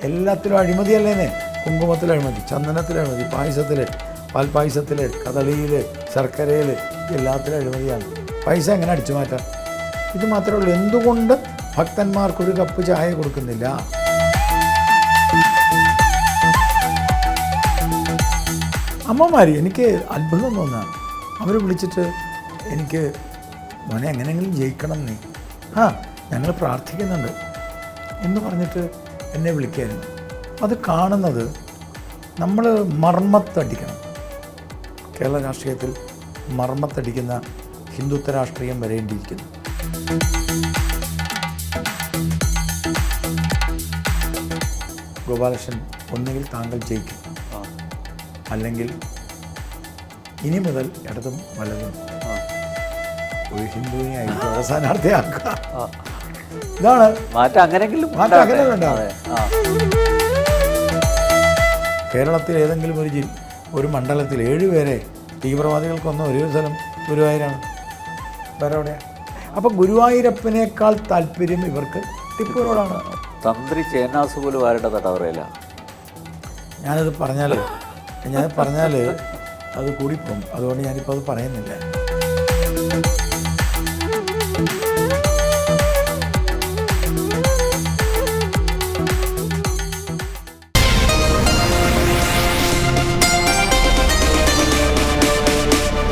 എല്ലാത്തിലും അഴിമതിയല്ലേനെ. കുങ്കുമത്തിൽ അഴിമതി, ചന്ദനത്തിൽ അഴിമതി, പായസത്തിൽ, പാൽപ്പായസത്തിൽ, കദളിയിൽ, ശർക്കരയിൽ, എല്ലാത്തിലും അഴിമതിയാണ്. പൈസ എങ്ങനെ അടിച്ചു മാറ്റാം? ഇത് മാത്രമേ ഉള്ളൂ. എന്തുകൊണ്ട് ഭക്തന്മാർക്കൊരു കപ്പ് ചായ കൊടുക്കുന്നില്ല? അമ്മമാർ, എനിക്ക് അത്ഭുതം തോന്നുക, അവർ വിളിച്ചിട്ട് എനിക്ക് മോനെ എങ്ങനെയെങ്കിലും ജയിക്കണം നീ, ഞങ്ങൾ പ്രാർത്ഥിക്കുന്നുണ്ട് എന്ന് പറഞ്ഞിട്ട് എന്നെ വിളിക്കായിരുന്നു. അത് കാണുന്നത് നമ്മൾ മർമ്മത്തടിക്കണം. കേരള രാഷ്ട്രീയത്തിൽ മർമ്മത്തടിക്കുന്ന ഹിന്ദുത്വ രാഷ്ട്രീയം വരേണ്ടിയിരിക്കുന്നു. ഗോപാലകൃഷ്ണൻ, ഒന്നുകിൽ താങ്കൾ ജയിക്കും, അല്ലെങ്കിൽ ഇനി മുതൽ ഇടതും വലതും ഒരു ഹിന്ദുവിനെ ആയിട്ട് സ്ഥാനാർത്ഥിയാക്കുക. ഇതാണ് മാറ്റം. അങ്ങനെ വേണ്ട. കേരളത്തിൽ ഏതെങ്കിലും ഒരു മണ്ഡലത്തിൽ 7 പേരെ തീവ്രവാദികൾക്കൊന്നും ഒരു സ്ഥലം ഗുരുവായൂരാണ്, വേറെ എവിടെയാണ്? അപ്പം ഗുരുവായൂരപ്പനേക്കാൾ താല്പര്യം ഇവർക്ക് ടിപ്പുവിനോടാണ്. തന്ത്രി ചേന്നാസ് പോലും ആരുടെ തടവറയില്ല. ഞാനത് പറഞ്ഞാൽ അത് കൂടിപ്പോകും. അതുകൊണ്ട് ഞാനിപ്പോൾ അത് പറയുന്നില്ല.